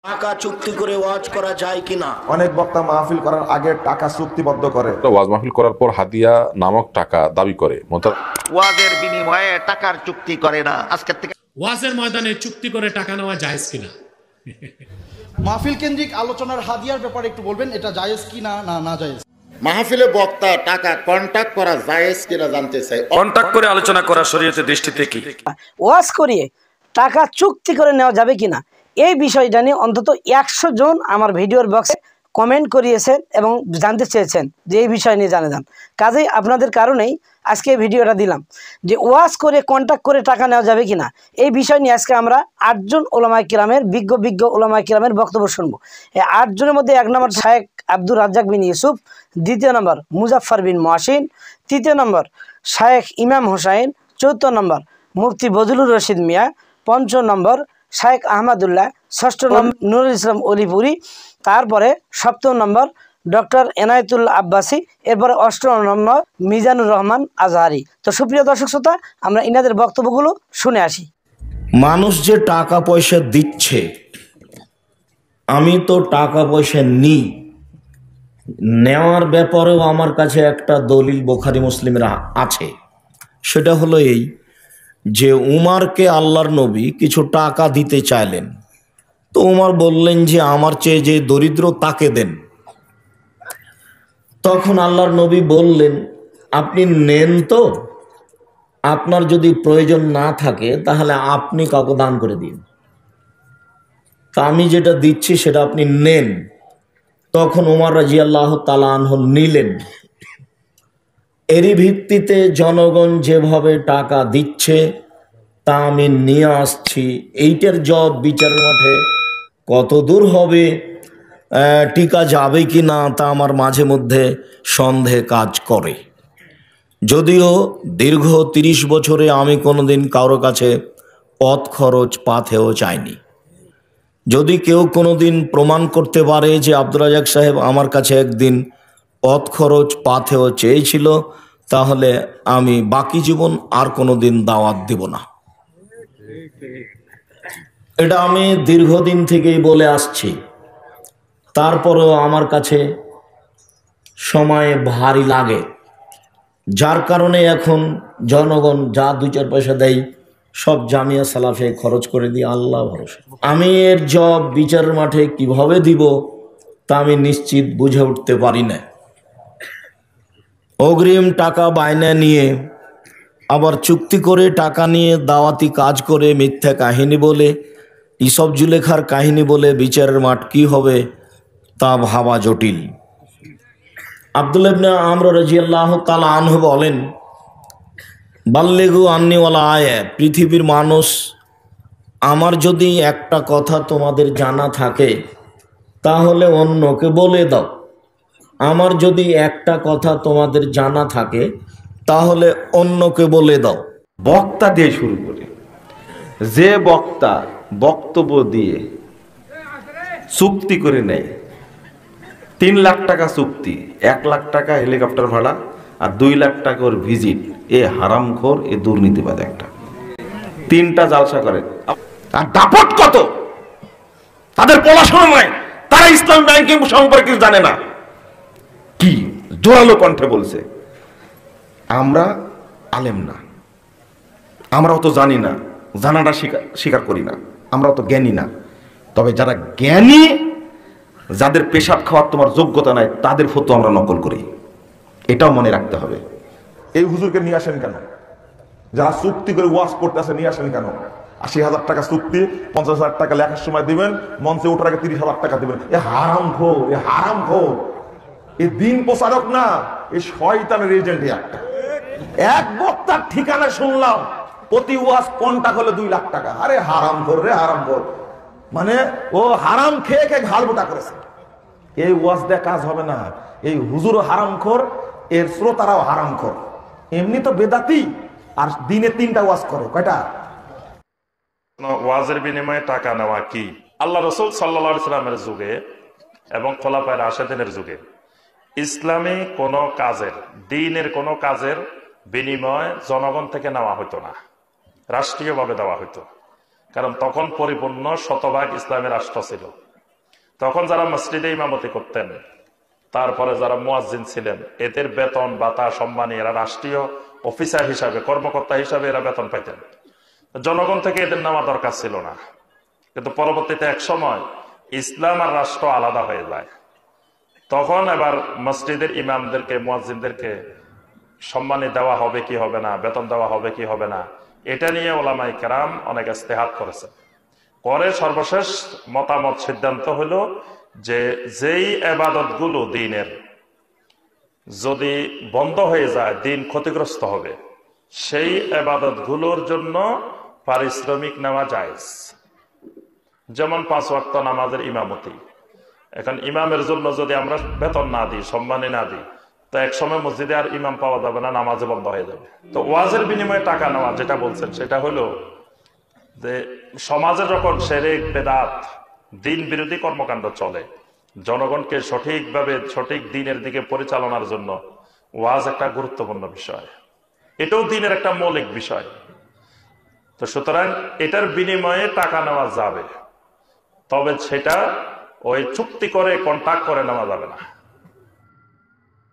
টাকা চুক্তি করে ওয়াজ করা যায় কিনা? অনেক বক্তা মাহফিল করার আগে টাকা চুক্তিবদ্ধ করে। ওয়াজ মাহফিল করার পর হাদিয়া নামক টাকা দাবি করে। ওয়াজের বিনিময়ে টাকার চুক্তি করে না। আজকের থেকে ওয়াজের ময়দানে চুক্তি করে টাকা নেওয়া জায়েজ কিনা? মাহফিল কেন্দ্রিক আলোচনার হাদিয়ার ব্যাপারে একটু বলবেন, এটা জায়েজ কি না না জায়েজ? মাহফিলে বক্তা টাকা কন্টাক্ট করা জায়েজ কিনা জানতে চাই। কন্টাক্ট করে আলোচনা করা শরীয়তের দৃষ্টিতে কি? ওয়াজ করিয়ে টাকা চুক্তি করে নেওয়া যাবে কিনা এই বিষয়টা নিয়ে অন্তত 100 জন আমার ভিডিওর বক্সে কমেন্ট করিয়েছেন এবং জানতে চেয়েছেন যে এই বিষয় নিয়ে জানে যান। কাজেই আপনাদের কারণেই আজকে এই ভিডিওটা দিলাম যে ওয়াজ করে কন্টাক্ট করে টাকা নেওয়া যাবে কিনা এই বিষয় নিয়ে আজকে আমরা 8 জন ওলামায়ে কিরামের বিজ্ঞ ওলামায়ে কিরামের বক্তব্য শুনবো। এই 8 জনের মধ্যে 1 নম্বর শায়েখ আব্দুর রাজ্জাক বিন ইউসুফ, 2য় নম্বর মুজাফফর বিন মুহসিন, 3য় নম্বর শায়েখ ইমাম হোসাইন, 4th নম্বর মুফতি বজলুর রশিদ মিয়া, 5ম নম্বর শায়েখ আহমদুল্লাহ, 6ষ্ঠ নম্বর নুরুল ইসলাম অলিপুরি, তারপরে 7ম নম্বর ডক্টর এনায়েতুল্লাহ আব্বাসী, এরপরে 8ম নম্বর মিজানুর রহমান আজহারি। তো সুপ্রিয় দর্শক শ্রোতা, আমরা ইনাদের বক্তব্যগুলো শুনে আসি। মানুষ যে টাকা পয়সা দিচ্ছে, আমি তো টাকা পয়সা নিই, নেওয়ার ব্যাপারেও আমার কাছে একটা দলিল বুখারী মুসলিমের আছে। সেটা হলো এই যে উমারকে আল্লাহর নবী কিছু টাকা দিতে চাইলেন, তো উমার বললেন যে আমার চেয়ে যে দরিদ্র তাকে দেন। তখন আল্লাহর নবী বললেন, আপনি নেন তো, আপনার যদি প্রয়োজন না থাকে তাহলে আপনি কাউকে দান করে দিন, তা আমি যেটা দিচ্ছি সেটা আপনি নেন। তখন উমর রাদিয়াল্লাহু তাআলা আনহু নিলেন। এরই ভিত্তিতে জনগণ যেভাবে টাকা দিচ্ছে তা আমি নিয়ে আসছি। এইটার জব বিচারের মাঠে কত দূর হবে, টিকা যাবে কি না, তা আমার মাঝে মধ্যে সন্দেহ কাজ করে। যদিও দীর্ঘ 30 বছরে আমি কোনোদিন কারো কাছে পথ খরচ পাথেও চাইনি। যদি কেউ কোনোদিন প্রমাণ করতে পারে যে আব্দুর রাজ্জাক সাহেব আমার কাছে একদিন পথ খরচ পাথেও চেয়েছিল, তাহলে আমি বাকি জীবন আর কোনোদিন দাওয়াত দিব না। এটা আমি দীর্ঘদিন থেকেই বলে আসছি। তারপরেও আমার কাছে সময় ভারী লাগে, যার কারণে এখন জনগণ যা 2-4 পয়সা দেয় সব জামিয়া সালাফে খরচ করে দিই আল্লাহ ভরসা। আমি এর জব বিচারের মাঠে কিভাবে দিব তা আমি নিশ্চিত বুঝে উঠতে পারি না। অগ্রিম টাকা বায়না নিয়ে আবার চুক্তি করে টাকা নিয়ে দাওয়াতি কাজ করে মিথ্যা কাহিনী বলে, ইসব জুলেখার কাহিনী বলে বিচারের মাঠ কি হবে তা ভাবা জটিল। আব্দুল্লাহ ইবনে আমর রাদিয়াল্লাহু তাআলা আনহু বলেন, বাল্লিগু আন্নি ওয়ালা আয়া, পৃথিবীর মানুষ, আমার যদি একটা কথা তোমাদের জানা থাকে তাহলে অন্যকে বলে দাও। আমার যদি একটা কথা তোমাদের জানা থাকে তাহলে অন্যকে বলে দাও। বক্তা দিয়ে শুরু করে, যে বক্তা বক্তব্য দিয়ে চুক্তি করে নেয়, 3 লাখ টাকা চুক্তি, 1 লাখ টাকা হেলিকপ্টার ভাড়া আর 2 লাখ টাকা ওর ভিজিট, এ হারামখোর, এ দুর্নীতিবাদ একটা। 3টা জালসা করে, আর দাপট কত, তাদের পড়াশোনা নাই, তারা ইসলাম ব্যাংকিং সম্পর্কে জানে না। কি জোরালো কণ্ঠে বলছে, আমরা আলেম না, আমরা অত জানি না, জানাটা স্বীকার করি না, আমরা অত জ্ঞানী না, তবে যারা জ্ঞানী, যাদের পেশাব খাওয়ার তোমার যোগ্যতা নাই, তাদের ফতোয়া আমরা নকল করি, এটাও মনে রাখতে হবে। এই হুজুরকে নিয়ে আসেন কেন? যারা চুক্তি করে ওয়াজ করতে আসে নিয়ে আসেন কেন? 80,000 টাকা চুক্তি, 50,000 টাকা লেখার সময় দিবেন, মঞ্চে ওঠার আগে 30,000 টাকা দিবেন। এ হারামখোর, এ হারামখোর, এ দিন প্রচারক না, এ শয়তানের এজেন্ট। একটা এক বক্তার ঠিকানা শুনলাম প্রতি ওয়াজ কন্টাক্ট হলে 2 লাখ টাকা। আরে হারামখোর রে হারামখোর, মানে ও হারাম খেয়ে খেয়ে ঘাল বোটা করেছে। এই ওয়াজ দিয়ে কাজ হবে না। এই হুজুরও হারামখোর, এর শ্রোতারাও হারামখোর। এমনি তো বেদাতি, আর দিনে 3টা ওয়াজ করে, কয়টা? ওয়াজের বিনিময়ে টাকা নেওয়া কি? আল্লাহ রাসূল সাল্লাল্লাহু আলাইহি সাল্লামের যুগে এবং খোলাফায়ে রাশেদিনের যুগে ইসলামী কোনো কাজের, দ্বীনের কোনো কাজের বিনিময় জনগণ থেকে নেওয়া হতো না, রাষ্ট্রীয়ভাবে দেওয়া হতো। কারণ তখন পরিপূর্ণ শতভাগ ইসলামী রাষ্ট্র ছিল। তখন যারা মসজিদে ইমামতি করতেন, তারপরে যারা মুয়াজ্জিন ছিলেন, এদের বেতন ভাতা সম্মানী, এরা রাষ্ট্রীয় অফিসার হিসাবে, কর্মকর্তা হিসাবে এরা বেতন পাইতেন। জনগণ থেকে এদের নেওয়া দরকার ছিল না। কিন্তু পরবর্তীতে এক সময় ইসলাম আর রাষ্ট্র আলাদা হয়ে যায়। তখন এবার মসজিদের ইমামদেরকে, মুয়াজ্জিনদেরকে সম্মানী দেওয়া হবে কি হবে না, বেতন দেওয়া হবে কি হবে না, এটা নিয়ে ওলামায়ে কেরাম অনেক ইজতিহাদ করেছে। করে সর্বশেষ মতামত সিদ্ধান্ত হলো যে যেই ইবাদতগুলো দিনের যদি বন্ধ হয়ে যায়, দিন ক্ষতিগ্রস্ত হবে, সেই ইবাদতগুলোর জন্য পারিশ্রমিক নেওয়া জায়েজ। যেমন 5 ওয়াক্ত নামাজের ইমামতি। এখন ইমামের জন্য যদি আমরা বেতন না দিই, সম্মানী না দিই, তো এক সময় মসজিদে আর ইমাম পাওয়া যাবে না, নামাজে বন্ধ হয়ে যাবে। তো ওয়াজের বিনিময়ে টাকা নেওয়া যেটা বলছেন, সেটা হলো যে সমাজে যখন শিরক, বেদাত, দিন বিরোধী কর্মকাণ্ড চলে, জনগণকে সঠিকভাবে সঠিক দিনের দিকে পরিচালনার জন্য ওয়াজ একটা গুরুত্বপূর্ণ বিষয়। এটাও দিনের একটা মৌলিক বিষয়। তো সুতরাং এটার বিনিময়ে টাকা নেওয়া যাবে, তবে সেটা ওই চুক্তি করে, কন্ট্রাক্ট করে নেওয়া যাবে না।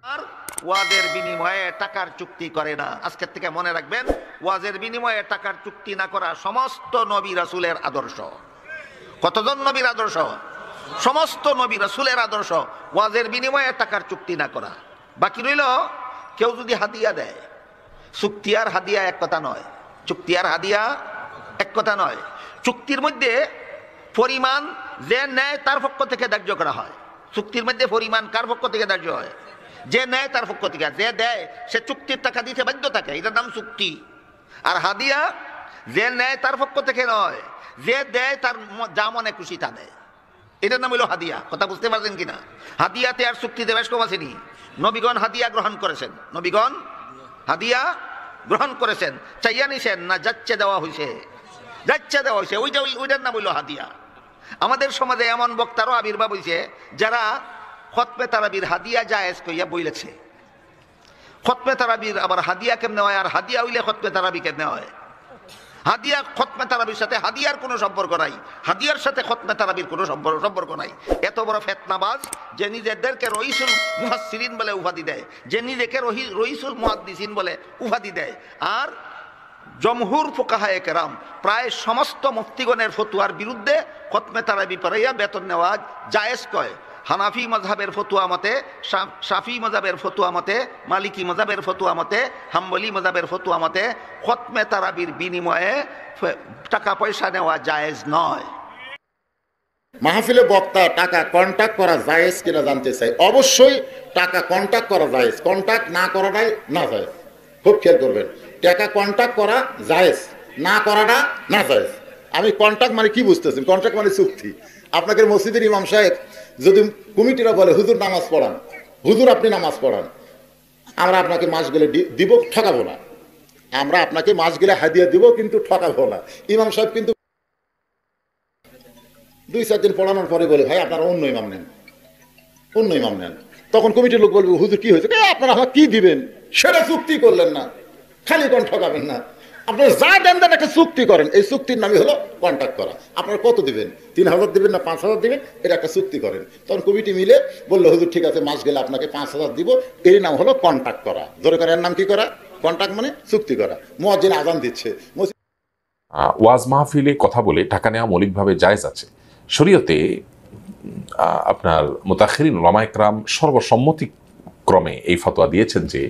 আর ওয়াজের বিনিময়ে টাকার চুক্তি করে না। আজকের থেকে মনে রাখবেন, ওয়াজের বিনিময়ে টাকার চুক্তি না করা সমস্ত নবী রাসূলের আদর্শ। কতজন নবীর আদর্শ? সমস্ত নবী রাসূলের আদর্শ, ওয়াজের বিনিময়ে টাকার চুক্তি না করা। বাকি রইল কেউ যদি হাদিয়া দেয়, চুক্তি আর হাদিয়া এক কথা নয়। চুক্তি আর হাদিয়া এক কথা নয়। চুক্তির মধ্যে পরিমাণ যে নেয় তার পক্ষ থেকে ধার্য করা হয়। চুক্তির মধ্যে পরিমাণ কার পক্ষ থেকে ধার্য হয়? যে নেয় তার পক্ষ থেকে। যে দেয় সে চুক্তির টাকা দিতে বাধ্য থাকে, এটার নাম চুক্তি। আর হাদিয়া যে নেয় তার পক্ষ থেকে নয়, যে দেয় তার যা মনে খুশি তা দেয়, এটার নাম হলো হাদিয়া। কথা বুঝতে পারছেন কিনা? হাদিয়াতে আর চুক্তিতে বেশ কম আসেনি। নবীগণ হাদিয়া গ্রহণ করেছেন, নবীগণ হাদিয়া গ্রহণ করেছেন। চাইয়া নিছেন না যাচ্ছে দেওয়া হয়েছে? যাচ্ছে দেওয়া হয়েছে, ওইটার নাম হইল হাদিয়া। আমাদের সমাজে এমন বক্তারও আবির্ভাব হয়েছে যারা খতমে তারাবির হাদিয়া জায়েজ কইয়া বইলেছে। খতমে তারাবির আবার হাদিয়া কেমনে হয়, আর হাদিয়া হইলে খতমে তারাবি কেমনে হয়? হাদিয়া খতমে তারাবির সাথে হাদিয়ার কোনো সম্পর্ক নাই, হাদিয়ার সাথে খতমে তারাবির কোনো সম্পর্ক নাই। এত বড় ফেতনাবাজ যে নিজেদেরকে রইসুল মুহাসসিরিন বলে উপাধি দেয়, যে নিজেকে রইসুল মুহাদ্দিসিন বলে উপাধি দেয়। আর জমহুর ফুকাহায়ে কেরাম, প্রায় সমস্ত মুফতিগণের ফতোয়ার বিরুদ্ধে খতমে তারাবি পড়াইয়া বেতন নেওয়া জায়েজ কয়। হানাফি মযহাবের ফতোয়া মতে, শাফি মযহাবের ফতোয়া মতে, মালিকি মযহাবের ফতোয়া মতে, হাম্বলি মযহাবের ফতোয়া মতে খতমে তারাবির বিনিময়ে টাকা পয়সা নেওয়া জায়েজ নয়। মাহফিলে বক্তা টাকা কন্ট্যাক্ট করা জায়েজ কিনা জানতে চাই। অবশ্যই টাকা কন্ট্যাক্ট করা জায়েজ, কন্ট্যাক্ট না করাটাই না জায়েজ। খুব খেয়াল করবেন, টাকা কন্ট্যাক্ট করা জায়েজ, না করাটা না জায়েজ। আমি কন্ট্যাক্ট মানে কি বুঝতেছেন? কন্ট্যাক্ট মানে চুক্তি। আপনাকে মসজিদের ইমাম সাহেব যদি কমিটিরা বলে হুজুর নামাজ পড়ান, হুজুর আপনি নামাজ পড়ান, আমরা আপনাকে মাস গেলে দিব, ঠকাবো না। আমরা আপনাকে মাস গেলে হাদিয়া দিব, কিন্তু ঠকাবো না। ইমাম সাহেব কিন্তু 2-4 দিন পড়ানোর পরে বলে, ভাই আপনারা অন্য ইমাম নেন, অন্য ইমাম নেন। তখন কমিটির লোক বলবে, হুজুর কি হয়েছে? আপনারা আমার কি দিবেন সেটা চুক্তি করলেন না, খালি কোন ঠকাবেন না। আপনারা যা দেন দেন একটা চুক্তি করেন, এই চুক্তির নামই হলো কন্ট্যাক্ট করা। আপনারা কত দিবেন? 3000 দিবেন না 5000 দিবেন, এটা একটা চুক্তি করেন। তখন কমিটি মিলে বললো, হুজুর ঠিক আছে, মাস গেলে আপনাকে 5000 দিব, এর নাম হলো কন্ট্যাক্ট করা। ধরে করে এর নাম কি করা? কন্ট্যাক্ট মানে চুক্তি করা। মুয়াজ্জিন আযান দিচ্ছে, ওয়াজ মাহফিলে কথা বলে টাকা নেওয়া মৌলিকভাবে জায়েজ আছে। শরীয়তে আপনার মুতাখিরিন উলামায়ে কেরাম সর্বসম্মতিক্রমে এই ফতোয়া দিয়েছেন যে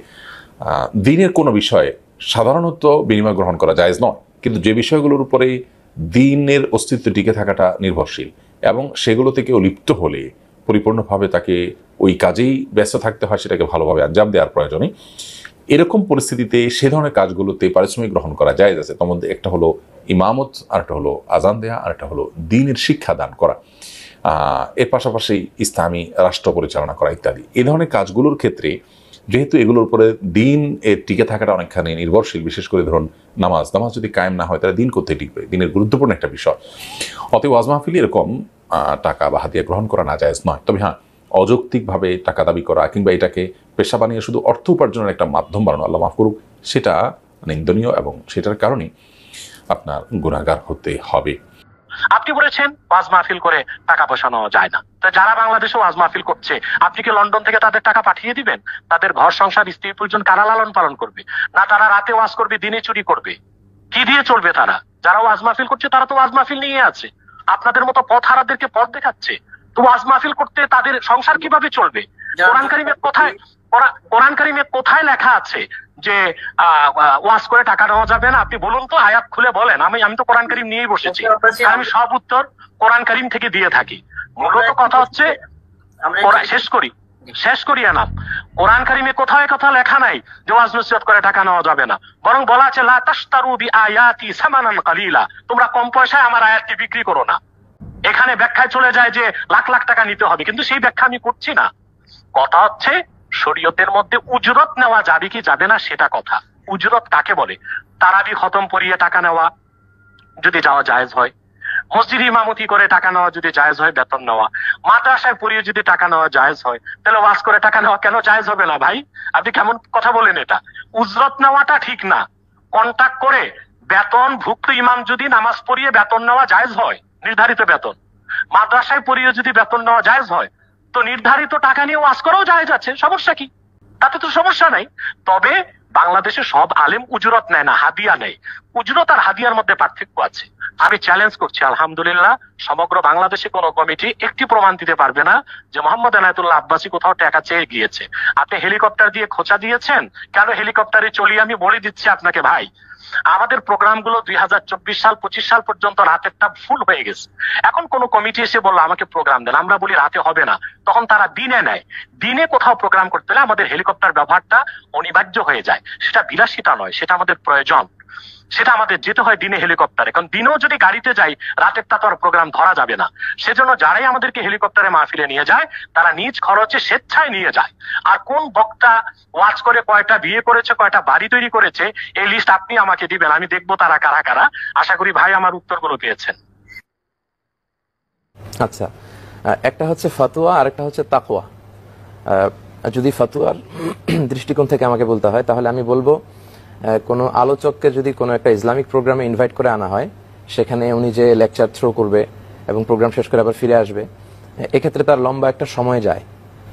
দিনের কোনো বিষয়ে সাধারণত বিনিময় গ্রহণ করা জায়েজ নয়, কিন্তু যে বিষয়গুলোর উপরে দিনের অস্তিত্ব টিকে থাকাটা নির্ভরশীল এবং সেগুলো থেকে লিপ্ত হলে পরিপূর্ণভাবে তাকে ওই কাজেই ব্যস্ত থাকতে হয়, সেটাকে ভালোভাবে আঞ্জাম দেওয়ার প্রয়োজনে, এরকম পরিস্থিতিতে সে ধরনের কাজগুলোতে পারিশ্রমিক গ্রহণ করা জায়েজ আছে। তার মধ্যে একটা হলো ইমামত, আরেকটা হলো আজান দেয়া, আরেকটা হলো দিনের শিক্ষা দান করা, এর পাশাপাশি ইসলামী রাষ্ট্র পরিচালনা করা ইত্যাদি। এই ধরনের কাজগুলোর ক্ষেত্রে যেহেতু এগুলোর উপরে দিন এর টিকে থাকাটা অনেকখানি নির্ভরশীল, বিশেষ করে ধরুন নামাজ যদি কায়েম না হয় তাহলে দিন করতে টিকবে, দিনের গুরুত্বপূর্ণ একটা বিষয়। অতএব ওয়াজ মাহফিলে এরকম টাকা বা হাদিয়া গ্রহণ করা না জায়েজ নয়। তবে হ্যাঁ, অযৌক্তিকভাবে টাকা দাবি করা কিংবা এটাকে পেশা বানিয়ে শুধু অর্থ উপার্জনের একটা মাধ্যম বানানো, আল্লাহ মাফ করুক, সেটা নিন্দনীয় এবং সেটার কারণে আপনার গুনাহগার হতে হবে। আপনি বলেছেন ওয়াজ মাহফিল করে টাকা পয়সা নেওয়া যায় না, তো যারা বাংলাদেশে ওয়াজ মাহফিল করছে আপনি কি লন্ডন থেকে তাদের টাকা পাঠিয়ে দিবেন? তাদের ঘর সংসার স্ত্রী পরিজন কারা লালন পালন করবে? না তারা রাতে ওয়াজ করবে, দিনে চুরি করবে? কি দিয়ে চলবে তারা? যারা ওয়াজ মাহফিল করছে তারা তো ওয়াজ মাহফিল নিয়ে আছে, আপনাদের মতো পথ হারাদেরকে পথ দেখাচ্ছে। তো ওয়াজ মাহফিল করতে তাদের সংসার কিভাবে চলবে? কোরআন কারিমে কোথায় লেখা আছে যে ওয়াজ করে টাকা নেওয়া যাবে না? আপনি বলুন তো, আয়াত খুলে বলেন। আমি তো কোরআন কারিম নিয়েই বসেছি, আমি সব উত্তর কোরআন কারিম থেকে দিয়ে থাকি। মূলত কথা হচ্ছে, শেষ করি না, কোরআন কারিমে কোথায় কথা লেখা নাই যে ওয়াজ নসিহত করে টাকা নেওয়া যাবে না, বরং বলা আছে লা তাশতারু বিআয়াতি সামানান কালিলা, তোমরা কম পয়সায় আমার আয়াতকে বিক্রি করো না। এখানে ব্যাখ্যায় চলে যায় যে লাখ লাখ টাকা নিতে হবে, কিন্তু সেই ব্যাখ্যা আমি করছি না। কথা হচ্ছে শরীয়তের মধ্যে উজরত নেওয়া যাবে কি যাবে না সেটা কথা। উজরত কাকে বলে? তারাবি খতম পড়িয়ে টাকা নেওয়া যদি যাওয়া জায়েজ হয়, মসজিদ ইমামতি করে টাকা নেওয়া যদি জায়েজ হয়, বেতন নেওয়া, মাদ্রাসায় পড়িয়ে যদি টাকা নেওয়া জায়েজ হয়, তাহলে ওয়াজ করে টাকা নেওয়া কেন জায়েজ হবে না? ভাই আপনি কেমন কথা বলেন? এটা উজরত নেওয়াটা ঠিক না। কন্ট্যাক্ট করে বেতন ভুক্ত ইমাম যদি নামাজ পড়িয়ে বেতন নেওয়া জায়েজ হয়, নির্ধারিত বেতন, মাদ্রাসায় পড়িয়ে যদি বেতন নেওয়া জায়েজ হয়, তো নির্ধারিত টাকা নিয়ে ওয়াজ করাও জায়েজ আছে, সমস্যা কি? তাতে তো সমস্যা নাই। তবে বাংলাদেশে সব আলেম উজরত নেয় না, হাদিয়া নেয়। উজরত আর হাদিয়ার মধ্যে পার্থক্য আছে। আমি চ্যালেঞ্জ করছি, আলহামদুলিল্লাহ সমগ্র বাংলাদেশে কোন কমিটি একটি প্রমাণ দিতে পারবে না যে মোহাম্মদ এনায়েতুল্লাহ আব্বাসী কোথাও টাকা চেয়ে গিয়েছে। আপনি হেলিকপ্টার দিয়ে খোঁচা দিয়েছেন, কেন হেলিকপ্টারে চলিয়ে আমি বলে দিচ্ছি আপনাকে ভাই, আমাদের প্রোগ্রামগুলো 2024 সাল 25 সাল পর্যন্ত রাতেরটা ফুল হয়ে গেছে। এখন কোন কমিটি এসে বললো আমাকে প্রোগ্রাম দেন, আমরা বলি রাতে হবে না, তখন তারা দিনে নেয়। দিনে কোথাও প্রোগ্রাম করতে হলে আমাদের হেলিকপ্টার ব্যবহারটা অনিবার্য হয়ে যায়। সেটা বিলাসিতা নয়, সেটা আমাদের প্রয়োজন, সেটা আমাদের যেতে হয় দিনে হেলিকপ্টারে। কারণ দিনেও যদি গাড়িতে যাই, রাতেরটা তো আর প্রোগ্রাম ধরা যাবে না। সেজন্য যারাই আমাদেরকে হেলিকপ্টারে মাহফিলে নিয়ে যায়, তারা নিজ খরচে স্বেচ্ছায় নিয়ে যায়। আর কোন বক্তা ওয়াজ করে কয়টা বিয়ে করেছে, কয়টা বাড়ি তৈরি করেছে, এই লিস্ট আপনি আমাকে দিবেন, আমি দেখবো তারা কারা কারা। আশা করি ভাই আমার উত্তরগুলো পেয়েছেন। আচ্ছা, একটা হচ্ছে ফতোয়া আর একটা হচ্ছে তাকওয়া। যদি ফতোয়ার দৃষ্টিকোণ থেকে আমাকে বলতে হয়, তাহলে আমি বলবো কোনো আলোচককে যদি কোনো একটা ইসলামিক প্রোগ্রামে ইনভাইট করে আনা হয়, সেখানে উনি যে লেকচার থ্রো করবে এবং প্রোগ্রাম শেষ করে আবার ফিরে আসবে, এক্ষেত্রে তার লম্বা একটা সময় যায়,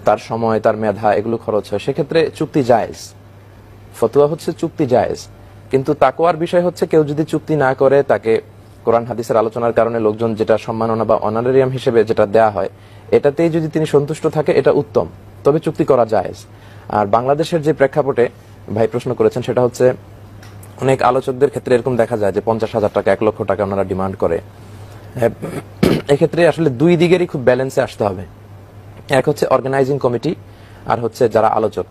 তার সময়, তার মেধা, এগুলো খরচ হয়। সেক্ষেত্রে চুক্তি জায়েজ। ফতোয়া হচ্ছে চুক্তি জায়েজ। কিন্তু তাকওয়ার বিষয় হচ্ছে কেউ যদি চুক্তি না করে, তাকে কোরআন হাদিসের আলোচনার কারণে লোকজন যেটা সম্মাননা বা অনারেরিয়াম হিসেবে যেটা দেয়া হয়, এটাতেই যদি তিনি সন্তুষ্ট থাকে, এটা উত্তম, তবে চুক্তি করা জায়েজ। আর বাংলাদেশের যে প্রেক্ষাপটে ভাই প্রশ্ন করেছেন, সেটা হচ্ছে অনেক আলোচকদের ক্ষেত্রে এরকম দেখা যায় যে 50,000 টাকা, 1 লক্ষ টাকা ওনারা ডিমান্ড করে। এক্ষেত্রে আসলে দুই দিকেরই খুব ব্যালেন্সে আসতে হবে। এক হচ্ছে অর্গানাইজিং কমিটি, আর হচ্ছে যারা আলোচক।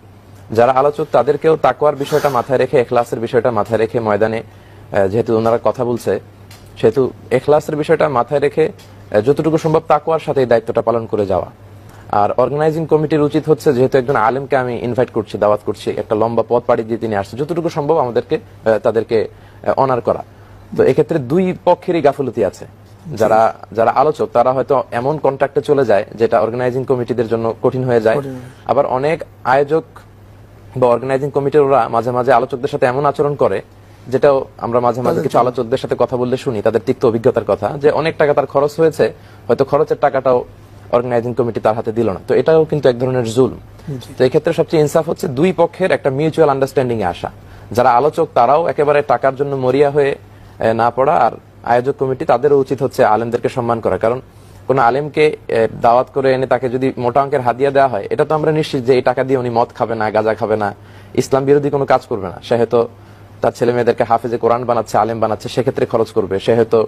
যারা আলোচক তাদেরকেও তাকওয়ার বিষয়টা মাথায় রেখে, এখলাসের বিষয়টা মাথায় রেখে ময়দানে যেহেতু ওনারা কথা বলছে, সেহেতু এখলাসের বিষয়টা মাথায় রেখে যতটুকু সম্ভব তাকওয়ার সাথে এই দায়িত্বটা পালন করে যাওয়া। আর অর্গানাইজিং কমিটির উচিত হচ্ছে, যেহেতু একজন আলেমকে আমি ইনভাইট করছি, দাওয়াত করছি, একটা লম্বা পথ পাড়ি দিয়ে তিনি আসছে, যতটুকু সম্ভব আমাদেরকে তাদেরকে অনার করা। তো এক্ষেত্রে দুই পক্ষেরই গাফলতি আছে। যারা আলোচক তারা হয়তো এমন কন্ট্রাক্টে চলে যায় যেটা অর্গানাইজিং কমিটিদের জন্য কঠিন হয়ে যায়। আবার অনেক আয়োজক বা অর্গানাইজিং কমিটির ওরা মাঝে মাঝে আলোচকদের সাথে এমন আচরণ করে, যেটাও আমরা মাঝে মাঝে কিছু আলোচকদের সাথে কথা বললে শুনি, তাদের তিক্ত অভিজ্ঞতার কথা, যে অনেক টাকা তার খরচ হয়েছে, হয়তো খরচের টাকাটাও অর্গানাইজিং কমিটি তার হাতে দিল না। তো এটাও কিন্তু এক ধরনের জুলম। তো এই ক্ষেত্রে সবচেয়ে ইনসাফ হচ্ছে দুই পক্ষের একটা মিউচুয়াল আন্ডারস্ট্যান্ডিং এ আসা। যারা আলোচক তারাও একেবারে টাকার জন্য মরিয়া হয়ে না পড়া, আর আয়োজক কমিটি তাদেরও উচিত হচ্ছে আলেমদেরকে সম্মান করা। কারণ কোন আলেমকে দাওয়াত করে এনে তাকে যদি মোটা অঙ্কের হাদিয়া দেওয়া হয়, এটা তো আমরা নিশ্চিত যে এই টাকা দিয়ে উনি মদ খাবে না, গাঁজা খাবে না, ইসলাম বিরোধী কোনো কাজ করবে না। সে হয়তো তার ছেলে মেয়েদেরকে হাফেজে কোরআন বানাচ্ছে, আলেম বানাচ্ছে, সেক্ষেত্রে খরচ করবে। সে হয়তো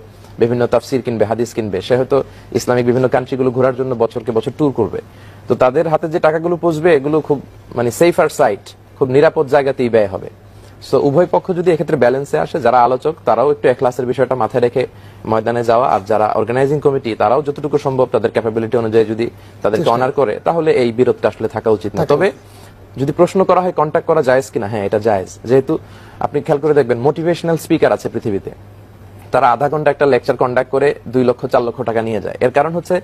বিভিন্ন তাফসির কিনবে, হাদিস কিনবে, সে হয়তো ইসলামিক বিভিন্ন কান্ট্রিগুলো ঘোরার জন্য বছরকে বছর ট্যুর করবে। তো তাদের হাতে যে টাকাগুলো পৌঁছবে, এগুলো খুব সেফার সাইট, খুব নিরাপদ জায়গাতেই ব্যয় হবে। সো উভয় পক্ষ যদি এক্ষেত্রে ব্যালেন্সে আসে, যারা আলোচক তারাও একটু এখলাসের বিষয়টা মাথায় রেখে ময়দানে যাওয়া, আর যারা অর্গানাইজিং কমিটি তারাও যতটুকু সম্ভব তাদের ক্যাপাবিলিটি অনুযায়ী যদি তাদেরকে অনার করে, তাহলে এই বিরোধটা আসলে থাকা উচিত না। তবে যদি প্রশ্ন করা হয় কন্ট্যাক্ট করা জায়েজ কিনা, হ্যাঁ এটা জায়েজ। যেহেতু আপনি খেয়াল করে দেখবেন মোটিভেশনাল স্পিকার আছে পৃথিবীতে, তারা আধা ঘন্টা একটা লেকচার কন্ডাক্ট করে 2 লক্ষ 4 লক্ষ টাকা নিয়ে যায়। এর কারণ হচ্ছে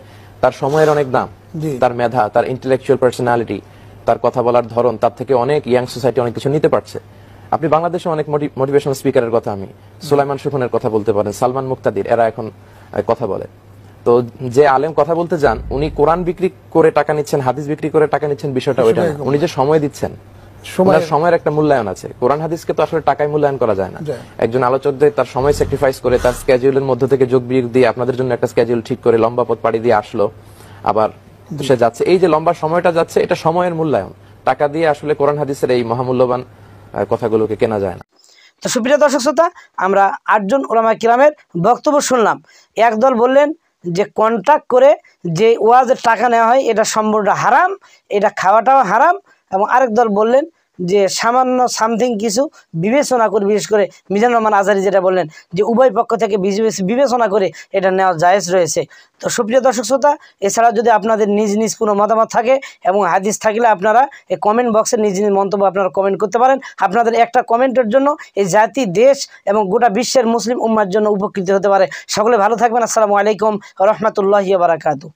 তার সময়ের অনেক দাম, তার মেধা, তার ইন্টেলেকচুয়াল পার্সোনালিটি, তার কথা বলার ধরন, তার থেকে অনেক ইয়াং সোসাইটি অনেক কিছু নিতে পারছে। আপনি বাংলাদেশে অনেক মোটিভেশনাল স্পিকারের কথা, আমি সুলাইমান সুখনের কথা বলতে পারেন, সালমান মুক্তাদির, এরা এখন কথা বলে। তো যে আলেম কথা বলতে যান উনি কোরআন বিক্রি করে টাকা নিচ্ছেন, হাদিস বিক্রি করে টাকা নিচ্ছেন, বিষয়টা ওইটা না। উনি যে সময় দিচ্ছেন, সময়ের একটা মূল্যায়ন আছে। কোরআন হাদিসকে তো আসলে টাকায় মূল্যায়ন করা যায় না। একজন আলোচকদের তার সময় স্যাক্রিফাইস করে তার স্কেডিউলের মধ্যে থেকে যোগ বিয়োগ দিয়ে আপনাদের জন্য একটা স্কেডিউল ঠিক করে লম্বা পথ পাড়ি দিয়ে আসলো, আবার সে যাচ্ছে। এই যে লম্বা সময়টা যাচ্ছে, এটা সময়ের মূল্যায়ন। টাকা দিয়ে আসলে কোরআন হাদিসের এই মহামূল্যবান কথাগুলোকে কেনা যায় না। তো সুপ্রিয় দর্শক শ্রোতা, আমরা 8 জন উলামা কিরামের বক্তব্য শুনলাম। একদল বললেন যে কন্ট্রাক্ট করে যে ওয়াজের টাকা নেওয়া হয় এটা সম্পূর্ণ হারাম, এটা খাওয়াটাও হারাম। এবং আরেক দল বললেন যে সামান্য সামথিং কিছু বিবেচনা করে, বিশেষ করে মিজানুর রহমান আজহারী যেটা বললেন যে উভয় পক্ষ থেকে বিবেচনা করে এটা নেওয়া জায়েজ রয়েছে। তো সুপ্রিয় দর্শক শ্রোতা, এছাড়া যদি আপনাদের নিজ নিজ কোনো মতামত থাকে এবং হাদিস থাকলে আপনারা এই কমেন্ট বক্সে নিজ নিজ মন্তব্য আপনারা কমেন্ট করতে পারেন। আপনাদের একটা কমেন্টের জন্য এই জাতি, দেশ এবং গোটা বিশ্বের মুসলিম উম্মার জন্য উপকৃত হতে পারে। সকলে ভালো থাকবেন। আসসালামু আলাইকুম ওয়া রাহমাতুল্লাহি ওয়া বারাকাতুহু।